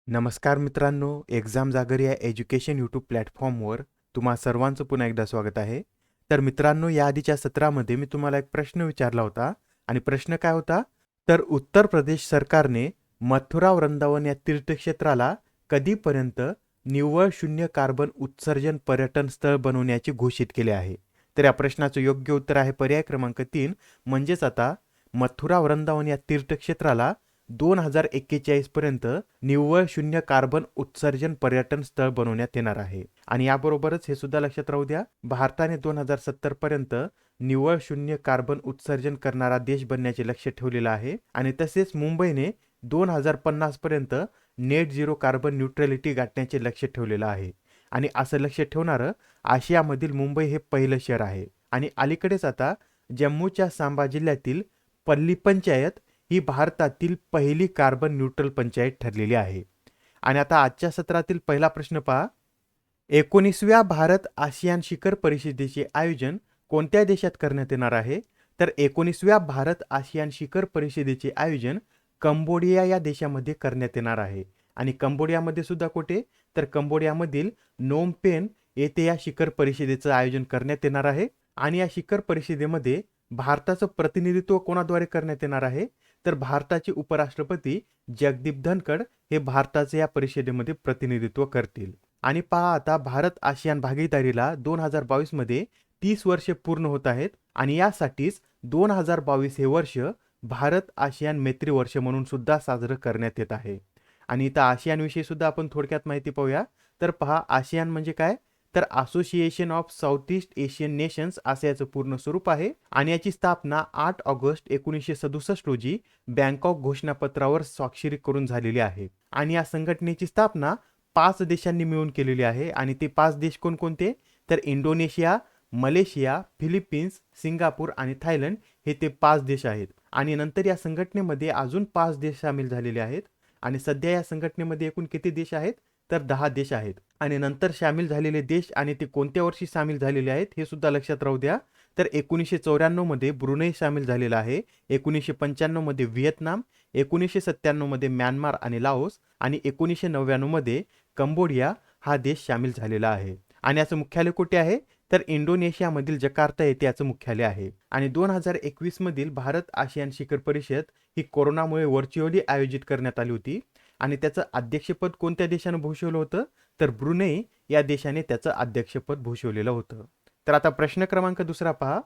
नमस्कार मित्रांनो, एक्झाम जागर या एज्युकेशन यूट्यूब प्लॅटफॉर्मवर तुम्हा सर्वांचं पुन्हा एकदा स्वागत आहे. तर मित्रांनो, या आधीच्या सत्रामध्ये मी तुम्हाला एक प्रश्न विचारला होता आणि प्रश्न काय होता? तर उत्तर प्रदेश सरकारने मथुरा वृंदावन या तीर्थक्षेत्राला कधीपर्यंत निव्वळ शून्य कार्बन उत्सर्जन पर्यटन स्थळ बनवण्याचे घोषित केले आहे? तर या प्रश्नाचं योग्य उत्तर आहे पर्याय क्रमांक 3. म्हणजेच आता मथुरा वृंदावन या तीर्थक्षेत्राला 2041 पर्यंत निव्वळ शून्य कार्बन उत्सर्जन पर्यटन स्थळ बनवण्यात येणार आहे. आणि याबरोबरच हे सुद्धा लक्षात राहू द्या, भारताने 2070 पर्यंत निव्वळ शून्य कार्बन उत्सर्जन करणारा देश बनण्याचे लक्ष्य ठेवलेलं आहे. आणि तसेच मुंबईने 2050 पर्यंत नेट झिरो कार्बन न्यूट्रॅलिटी गाठण्याचे लक्ष्य ठेवलेलं आहे. आणि असं लक्ष ठेवणारं आशियामधील मुंबई हे पहिलं शहर आहे. आणि अलीकडेच आता जम्मूच्या सांबा जिल्ह्यातील पल्ली पंचायत ही भारतातील पहिली कार्बन न्यूट्रल पंचायत ठरलेली आहे. आणि आता आजच्या सत्रातील पहिला प्रश्न पहा. 19व्या भारत आसियान शिखर परिषदेचे आयोजन कोणत्या देशात करण्यात येणार आहे? तर 19व्या भारत आसियान शिखर परिषदेचे आयोजन कंबोडिया या देशामध्ये करण्यात येणार आहे. आणि कंबोडियामध्ये सुद्धा कुठे? तर कंबोडियामधील नोम पेन येथे या शिखर परिषदेचं आयोजन करण्यात येणार आहे. आणि या शिखर परिषदेमध्ये भारताचं प्रतिनिधित्व कोणाद्वारे करण्यात येणार आहे? तर भारताचे उपराष्ट्रपती जगदीप धनखड हे भारताचे या परिषदेमध्ये प्रतिनिधित्व करतील. आणि पहा, आता भारत आसियान भागीदारीला 2022 मध्ये 30 वर्षे पूर्ण होत आहेत. आणि यासाठीच 2022 हे वर्ष भारत आसियान मैत्री वर्ष म्हणून सुद्धा साजरं करण्यात येत आहे. आणि इथं आसियान विषयी सुद्धा आपण थोडक्यात माहिती पाहूया. तर पहा, आसियान म्हणजे काय? तर association of south east Asian nations असे याचं पूर्ण स्वरूप आहे. आणि याची स्थापना 8 ऑगस्ट 1967 रोजी बँकॉक घोषणापत्रावर स्वाक्षरी करून झालेली आहे. आणि या संघटनेची स्थापना 5 देशांनी मिळून केलेली आहे. आणि ते 5 देश कोणकोणते? तर इंडोनेशिया, मलेशिया, फिलिपिन्स, सिंगापूर आणि थायलंड हे ते 5 देश आहेत. आणि नंतर या संघटनेमध्ये अजून 5 देश सामील झालेले आहेत. आणि सध्या या संघटनेमध्ये एकूण किती देश आहेत? तर 10 देश आहेत. आणि नंतर सामील झालेले देश आणि ते कोणत्या वर्षी सामील झालेले आहेत हे सुद्धा लक्षात राहू द्या. तर 1994 मध्ये ब्रुनेई सामील झालेला आहे. 1995 मध्ये व्हिएतनाम, 1997 मध्ये म्यानमार आणि लाओस आणि 1999 मध्ये कंबोडिया हा देश सामील झालेला आहे. आणि याचं मुख्यालय कुठे आहे? तर इंडोनेशियामधील जकार्ता येथे याचं मुख्यालय आहे. आणि 2021 मधील भारत आसियान शिखर परिषद ही कोरोनामुळे व्हर्च्युअली आयोजित करण्यात आली होती. आणि त्याचं अध्यक्षपद कोणत्या देशानं भूषवलं होतं? तर ब्रुनेई या देशाने त्याचं अध्यक्षपद भूषवलेलं होतं. तर आता प्रश्न क्रमांक दुसरा पहा.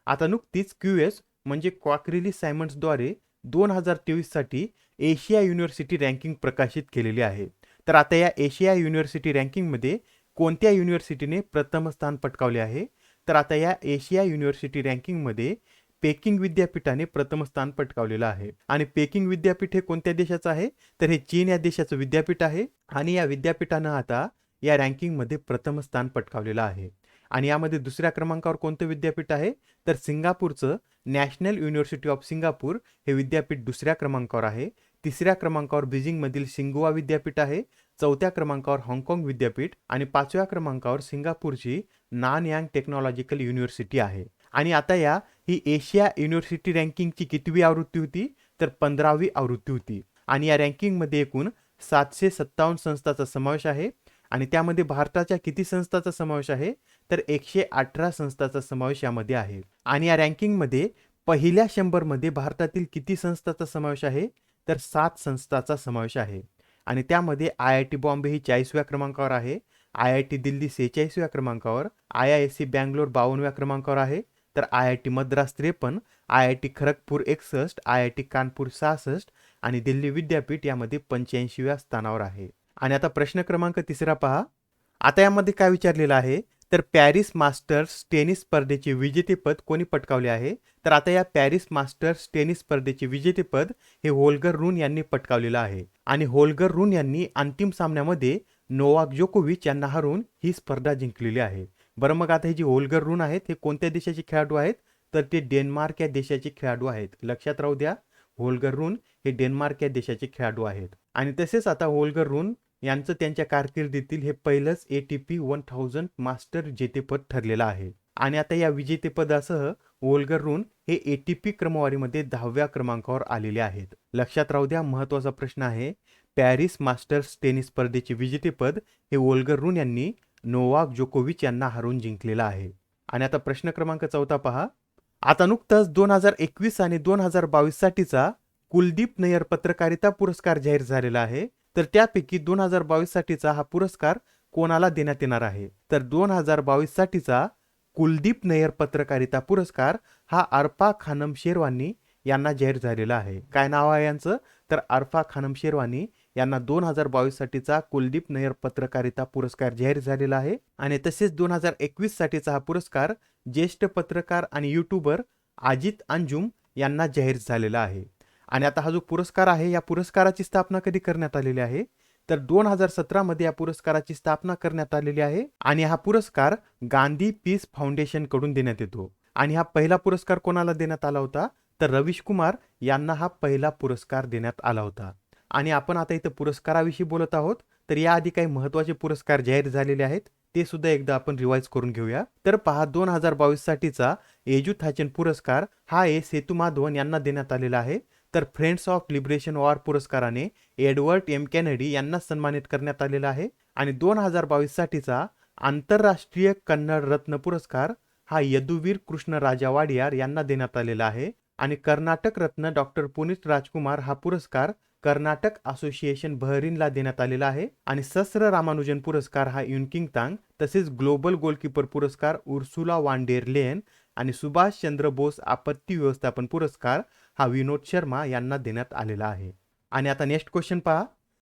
आता नुकतीच क्यूएस म्हणजे क्वार्टरली सायमन्सद्वारे 2023 साठी एशिया युनिव्हर्सिटी रँकिंग प्रकाशित केलेली आहे. तर आता या एशिया युनिव्हर्सिटी रँकिंगमध्ये कोणत्या युनिव्हर्सिटीने प्रथम स्थान पटकावले आहे? तर आता या एशिया युनिव्हर्सिटी रँकिंगमध्ये पेकिंग विद्यापीठाने प्रथम स्थान पटकावलेलं आहे. आणि पेकिंग विद्यापीठ हे कोणत्या देशाचं आहे? तर हे चीन या देशाचं विद्यापीठ आहे. आणि या विद्यापीठानं आता या रँकिंगमध्ये प्रथम स्थान पटकावलेलं आहे. आणि यामध्ये दुसऱ्या क्रमांकावर कोणतं विद्यापीठ आहे? तर सिंगापूरचं नॅशनल युनिव्हर्सिटी ऑफ सिंगापूर हे विद्यापीठ दुसऱ्या क्रमांकावर आहे. तिसऱ्या क्रमांकावर बीजिंगमधील सिंगुआ विद्यापीठ आहे. चौथ्या क्रमांकावर हाँगकाँग विद्यापीठ आणि 5व्या क्रमांकावर सिंगापूरची नानयांग टेक्नॉलॉजिकल युनिव्हर्सिटी आहे. आणि आता ही एशिया युनिव्हर्सिटी रँकिंगची कितवी आवृत्ती होती? तर 15वी आवृत्ती होती. आणि या रँकिंगमध्ये एकूण 757 संस्थांचा समावेश आहे. आणि त्यामध्ये भारताच्या किती संस्थांचा समावेश आहे? तर 118 संस्थांचा समावेश यामध्ये आहे. आणि या रँकिंगमध्ये पहिल्या 100 मध्ये भारतातील किती संस्थांचा समावेश आहे? तर 7 संस्थांचा समावेश आहे. आणि त्यामध्ये IIT बॉम्बे ही 40व्या क्रमांकावर आहे. IIT दिल्ली 46व्या क्रमांकावर, IISc बँगलोर 52व्या क्रमांकावर आहे. तर IIT Madras 53, IIT Kharagpur 61, IIT Kanpur 66 आणि दिल्ली विद्यापीठ यामध्ये 85व्या स्थानावर आहे. आणि आता प्रश्न क्रमांक तिसरा पहा. आता यामध्ये काय विचारलेलं आहे? तर पॅरिस मास्टर्स टेनिस स्पर्धेचे विजेतेपद कोणी पटकावले आहे? तर आता या पॅरिस मास्टर्स टेनिस स्पर्धेचे विजेतेपद हे होल्गर रून यांनी पटकावलेलं आहे. आणि होल्गर रून यांनी अंतिम सामन्यामध्ये नोवाक जोकोविच यांना हरवून ही स्पर्धा जिंकलेली आहे. बरं, मग आता हे जे होल्गर रून आहेत हे कोणत्या देशाचे खेळाडू आहेत? तर ते डेन्मार्क या देशाचे खेळाडू आहेत. लक्षात राहू द्या, होल्गर रून हे डेन्मार्क या देशाचे खेळाडू आहेत. आणि तसेच आता होल्गर रून यांचं त्यांच्या कारकिर्दीतील हे पहिलंच ATP 1000 मास्टर जेतेपद ठरलेलं आहे. आणि आता या विजेतेपदासह वोल्गर रून हे ATP क्रमवारीमध्ये 10व्या क्रमांकावर आलेले आहेत. लक्षात राहू द्या, महत्त्वाचा प्रश्न आहे. पॅरिस मास्टर्स टेनिस स्पर्धेचे विजेतेपद हे वोल्गर रून यांनी नोवाक जोकोविच यांना हरवून जिंकलेलं आहे. आणि आता प्रश्न क्रमांक 14 पहा. आता नुकताच 2021 आणि 2022 साठीचा कुलदीप नय्यर पत्रकारिता पुरस्कार जाहीर झालेला आहे. तर त्यापैकी 2022 साठीचा हा पुरस्कार कोणाला देण्यात येणार आहे? तर 2022 साठीचा कुलदीप नय्यर पत्रकारिता पुरस्कार हा अरफा खानम शेरवानी यांना जाहीर झालेला आहे. काय नाव आहे यांचं? तर अरफा खानम शेरवानी यांना 2022 साठीचा कुलदीप नय्यर पत्रकारिता पुरस्कार जाहीर झालेला आहे. आणि तसेच 2021 साठीचा हा पुरस्कार ज्येष्ठ पत्रकार आणि यूट्यूबर अजित अंजुम यांना जाहीर झालेला आहे. आणि आता हा जो पुरस्कार आहे, या पुरस्काराची स्थापना कधी करण्यात आलेली आहे? तर 2017 मध्ये या पुरस्काराची स्थापना करण्यात आलेली आहे. आणि हा पुरस्कार गांधी पीस फाउंडेशन कडून देण्यात येतो. आणि हा पहिला पुरस्कार कोणाला देण्यात आला होता? तर रवीश कुमार यांना हा पहिला पुरस्कार देण्यात आला होता. आणि आपण आता इथं पुरस्काराविषयी बोलत आहोत. तर याआधी काही महत्त्वाचे पुरस्कार जाहीर झालेले आहेत, ते सुद्धा एकदा आपण रिवाइज करून घेऊया. तर पहा, 2022 साठीचा एजुथाचन पुरस्कार हा सेतुमाधवन यांना देण्यात आलेला आहे. तर फ्रेंड्स ऑफ लिबरेशन वॉर पुरस्काराने एडवर्ड एम केनेडी यांना सन्मानित करण्यात आलेला आहे. आणि 2022 साठीचा आंतरराष्ट्रीय कन्नड रत्न पुरस्कार हा यदुवीर कृष्णराजा वाडियार यांना देण्यात आलेला आहे. आणि कर्नाटक रत्न डॉक्टर पुनीत राजकुमार हा पुरस्कार कर्नाटक असोसिएशन बहरीनला देण्यात आलेला आहे. आणि सहस्र रामानुजन पुरस्कार हा युनकिंग तांग, तसेच ग्लोबल गोलकीपर पुरस्कार उर्सुला वान डेर लेन आणि सुभाष चंद्र बोस आपत्ती व्यवस्थापन पुरस्कार हा विनोद शर्मा यांना देण्यात आलेला आहे. आणि आता नेक्स्ट क्वेश्चन पहा.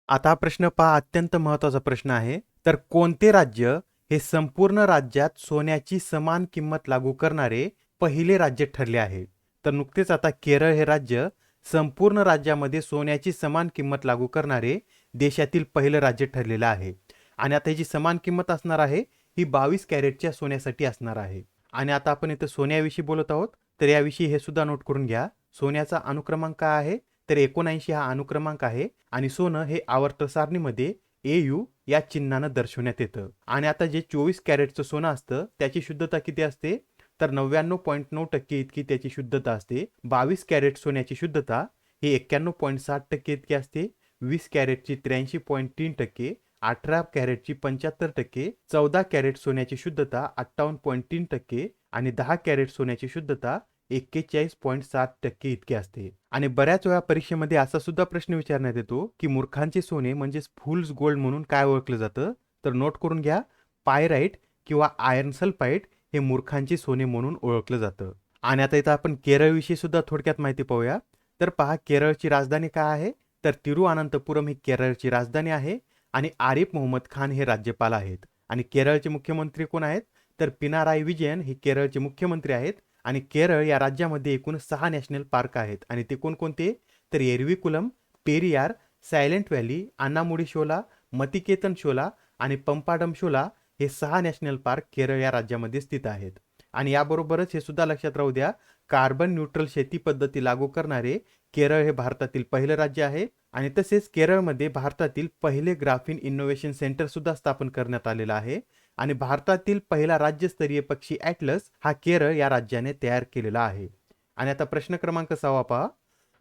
आता हा प्रश्न पहा, अत्यंत महत्त्वाचा प्रश्न आहे. तर कोणते राज्य हे संपूर्ण राज्यात सोन्याची समान किंमत लागू करणारे पहिले राज्य ठरले आहे? तर नुकतेच आता केरळ हे राज्य संपूर्ण राज्यामध्ये सोन्याची समान किंमत लागू करणारे देशातील पहिलं राज्य ठरलेलं आहे. आणि आता ही समान किंमत असणार आहे ही 22 कॅरेटच्या सोन्यासाठी असणार आहे. आणि आता आपण इथं सोन्याविषयी बोलत आहोत, तर याविषयी हे सुद्धा नोट करून घ्या. सोन्याचा अनुक्रमांक काय आहे? तर 79 हा अनुक्रमांक आहे. आणि सोनं हे आवर्त सारणीमध्ये AU या चिन्हानं दर्शवण्यात येतं. आणि आता जे 24 कॅरेटचं सोनं असतं त्याची शुद्धता किती असते? तर 99.9% इतकी त्याची शुद्धता असते. 22 कॅरेट सोन्याची शुद्धता ही 91.7% इतकी असते. 20 कॅरेटची 83.3%, 18 कॅरेटची 75%, 14 कॅरेट सोन्याची शुद्धता 58.3% आणि 10 कॅरेट सोन्याची शुद्धता 41.7% इतकी असते. आणि बऱ्याच वेळा परीक्षेमध्ये असा सुद्धा प्रश्न विचारण्यात येतो की मूर्खांचे सोने म्हणजेच फुल्स गोल्ड म्हणून काय ओळखलं जातं? तर नोट करून घ्या, पायराइट किंवा आयर्न सल्फाइड हे मूर्खांचे सोने म्हणून ओळखलं जातं. आणि आता इथं आपण केरळविषयी सुद्धा थोडक्यात माहिती पाहूया. तर पहा, केरळची राजधानी काय आहे? तर तिरुअनंतपुरम ही केरळची राजधानी आहे. आणि आरिफ मोहम्मद खान हे राज्यपाल आहेत. आणि केरळचे मुख्यमंत्री कोण आहेत? तर पिनाराई विजयन हे केरळचे मुख्यमंत्री आहेत. आणि केरळ या राज्यामध्ये एकूण 6 नॅशनल पार्क आहेत. आणि ते कोणकोणते? तर एरविकुलम, पेरियार, सायलेंट व्हॅली, अन्नामुडी शोला, मतिकेतन शोला आणि पंपाडम शोला हे 6 नॅशनल पार्क केरळ या राज्यामध्ये स्थित आहेत. आणि याबरोबरच हे सुद्धा लक्षात राहू द्या, कार्बन न्यूट्रल शेती पद्धती लागू करणारे केरळ हे भारतातील पहिलं राज्य आहे. आणि तसेच केरळमध्ये भारतातील पहिले ग्राफीन इनोव्हेशन सेंटर सुद्धा स्थापन करण्यात आलेलं आहे. आणि भारतातील पहिला राज्यस्तरीय पक्षी ॲटलस हा केरळ या राज्याने तयार केलेला आहे. आणि आता प्रश्न क्रमांक 6 पहा.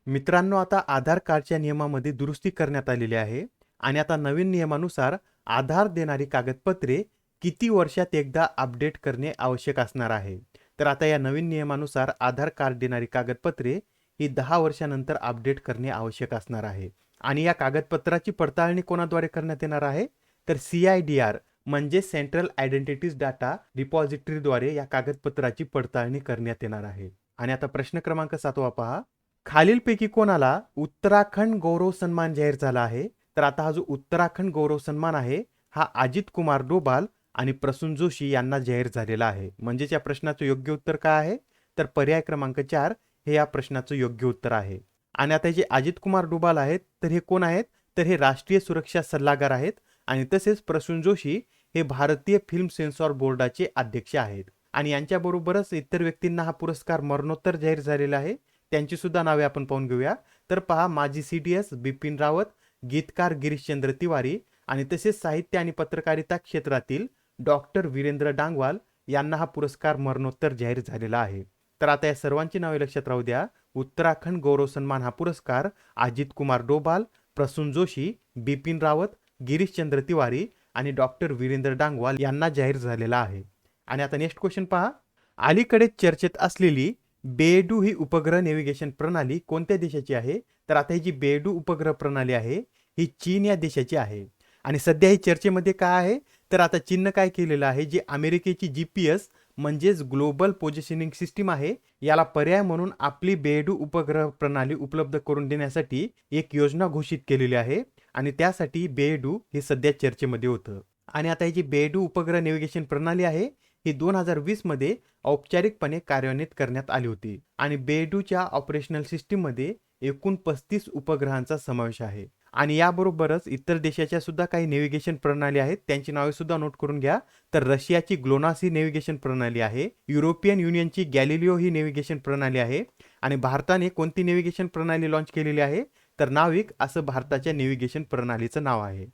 मित्रांनो, आता आधार कार्डच्या नियमामध्ये दुरुस्ती करण्यात आलेली आहे. आणि आता नवीन नियमानुसार आधार देणारी कागदपत्रे किती वर्षात एकदा अपडेट करणे आवश्यक असणार आहे? तर आता या नवीन नियमानुसार आधार कार्ड देणारी कागदपत्रे ही 10 वर्षानंतर अपडेट करणे आवश्यक असणार आहे. आणि या कागदपत्राची पडताळणी कोणाद्वारे करण्यात येणार आहे? तर CIDR म्हणजे सेंट्रल आयडेंटिटीज डाटा रिपॉझिटरीद्वारे या कागदपत्राची पडताळणी करण्यात येणार आहे. आणि आता प्रश्न क्रमांक 7 पहा. खालीलपैकी कोणाला उत्तराखंड गौरव सन्मान जाहीर झाला आहे? तर आता हा जो उत्तराखंड गौरव सन्मान आहे हा अजित कुमार डोभाल आणि प्रसून जोशी यांना जाहीर झालेला आहे. म्हणजेच या प्रश्नाचं योग्य उत्तर काय आहे? तर पर्याय क्रमांक 4 हे या प्रश्नाचं योग्य उत्तर आहे. आणि आता जे अजित कुमार डोभाल आहेत तर हे कोण आहेत? तर हे राष्ट्रीय सुरक्षा सल्लागार आहेत. आणि तसेच प्रसून जोशी हे भारतीय फिल्म सेन्सॉर बोर्डाचे अध्यक्ष आहेत. आणि यांच्याबरोबरच इतर व्यक्तींना हा पुरस्कार मरणोत्तर जाहीर झालेला आहे. त्यांची सुद्धा नावे आपण पाहून घेऊया. तर पहा, माजी CDS बिपिन रावत, गीतकार गिरीशचंद्र तिवारी आणि तसेच साहित्य आणि पत्रकारिता क्षेत्रातील डॉक्टर वीरेंद्र डांगवाल यांना हा पुरस्कार मरणोत्तर जाहीर झालेला आहे. तर आता या सर्वांची नावे लक्षात राहू द्या. उत्तराखंड गौरव सन्मान हा पुरस्कार अजित कुमार डोभाल, प्रसून जोशी, बिपिन रावत, गिरीशचंद्र तिवारी आणि डॉक्टर वीरेंद्र डांगवाल यांना जाहीर झालेला आहे. आणि आता नेक्स्ट क्वेश्चन पहा. अलीकडेच चर्चेत असलेली बेडू ही उपग्रह नेव्हिगेशन प्रणाली कोणत्या देशाची आहे? तर आता ही जी बेडू उपग्रह प्रणाली आहे ही चीन या देशाची आहे. आणि सध्या ही चर्चेमध्ये काय आहे? तर आता चीननं काय केलेलं आहे, जी अमेरिकेची GPS म्हणजेच ग्लोबल पोझिशनिंग सिस्टीम आहे, याला पर्याय म्हणून आपली बेडू उपग्रह प्रणाली उपलब्ध करून देण्यासाठी एक योजना घोषित केलेली आहे. आणि त्यासाठी बेडू हे सध्या चर्चेमध्ये होतं. आणि आता ही जी बेडू उपग्रह नेव्हिगेशन प्रणाली आहे ही 2020 मध्ये औपचारिकपणे कार्यान्वित करण्यात आली होती. आणि बेडूच्या ऑपरेशनल सिस्टीममध्ये एकूण 35 उपग्रहांचा समावेश आहे. आणि याबरोबरच इतर देशाच्या सुद्धा काही नेव्हिगेशन प्रणाली आहेत, त्यांची नावे सुद्धा नोट करून घ्या. तर रशियाची ग्लोनास ही नेव्हिगेशन प्रणाली आहे, युरोपियन युनियनची गॅलिलिओ ही नेव्हिगेशन प्रणाली आहे. आणि भारताने कोणती नेव्हिगेशन प्रणाली लॉन्च केलेली आहे? तर नाविक असं भारताच्या नेव्हिगेशन प्रणालीचं नाव आहे.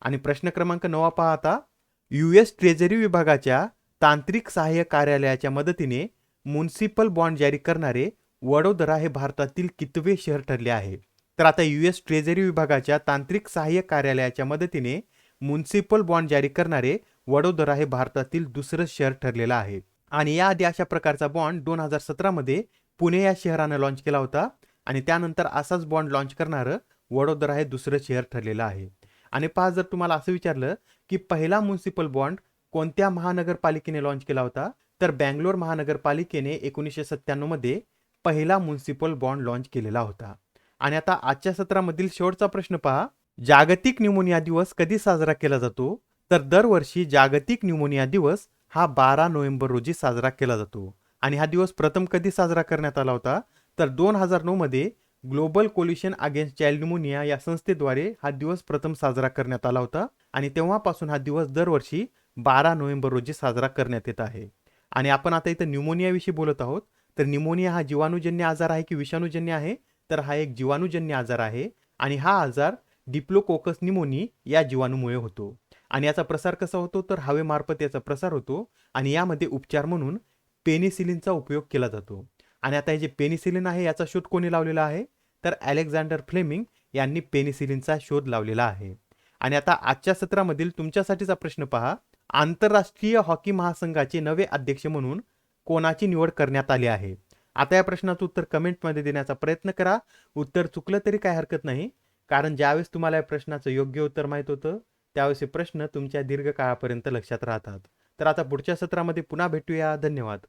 आणि प्रश्न क्रमांक 9 पहा आता. US ट्रेझरी विभागाच्या तांत्रिक सहाय्य कार्यालयाच्या मदतीने म्युनिसिपल बॉन्ड जारी करणारे वडोदरा हे भारतातील कितवे शहर ठरले आहे? तर आता US ट्रेझरी विभागाच्या तांत्रिक सहाय्य कार्यालयाच्या मदतीने म्युनिसिपल बॉन्ड जारी करणारे वडोदरा हे भारतातील दुसरं शहर ठरलेलं आहे. आणि याआधी अशा प्रकारचा बॉन्ड 2017 मध्ये पुणे या शहरानं लॉन्च केला होता. आणि त्यानंतर असाच बॉन्ड लॉन्च करणारं वडोदरा हे दुसरं शहर ठरलेलं आहे. आणि पहा, जर तुम्हाला असं विचारलं की पहिला म्युनिसिपल बॉन्ड कोणत्या महानगरपालिकेने लॉन्च केला होता? तर बँगलोर महानगरपालिकेने 1997 मध्ये पहिला म्युनिसिपल बॉन्ड लॉन्च केलेला होता. आणि आता आजच्या सत्रामधील शेवटचा प्रश्न पहा. जागतिक न्यूमोनिया दिवस कधी साजरा केला जातो? तर दरवर्षी जागतिक न्यूमोनिया दिवस हा 12 नोव्हेंबर रोजी साजरा केला जातो. आणि हा दिवस प्रथम कधी साजरा करण्यात आला होता? तर 2009 मध्ये global coalition against child pneumonia या संस्थेद्वारे हा दिवस प्रथम साजरा करण्यात आला होता. आणि तेव्हापासून हा दिवस दरवर्षी 12 नोव्हेंबर रोजी साजरा करण्यात येत आहे. आणि आपण आता इथं न्यूमोनियाविषयी बोलत आहोत. तर न्यूमोनिया हा जीवाणूजन्य आजार आहे की विषाणूजन्य आहे? तर हा एक जीवाणूजन्य आजार आहे. आणि हा आजार डिप्लोकोकस निमोनी या जीवाणूमुळे होतो. आणि याचा प्रसार कसा होतो? तर हवेमार्फत याचा प्रसार होतो. आणि यामध्ये उपचार म्हणून पेनिसिलिनचा उपयोग केला जातो. आणि आता हे जे पेनिसिलिन आहे याचा शोध कोणी लावलेला आहे? तर अलेक्झांडर फ्लेमिंग यांनी पेनिसिलिनचा शोध लावलेला आहे. आणि आता आजच्या सत्रामधील तुमच्यासाठीचा प्रश्न पहा. आंतरराष्ट्रीय हॉकी महासंघाचे नवे अध्यक्ष म्हणून कोणाची निवड करण्यात आली आहे? आता या प्रश्नाचं उत्तर कमेंटमध्ये देण्याचा प्रयत्न करा. उत्तर चुकलं तरी काय हरकत नाही, कारण ज्यावेळेस तुम्हाला या प्रश्नाचं योग्य उत्तर माहीत होतं त्यावेळेस हे प्रश्न तुमच्या दीर्घकाळापर्यंत लक्षात राहतात. तर आता पुढच्या सत्रामध्ये पुन्हा भेटूया. धन्यवाद.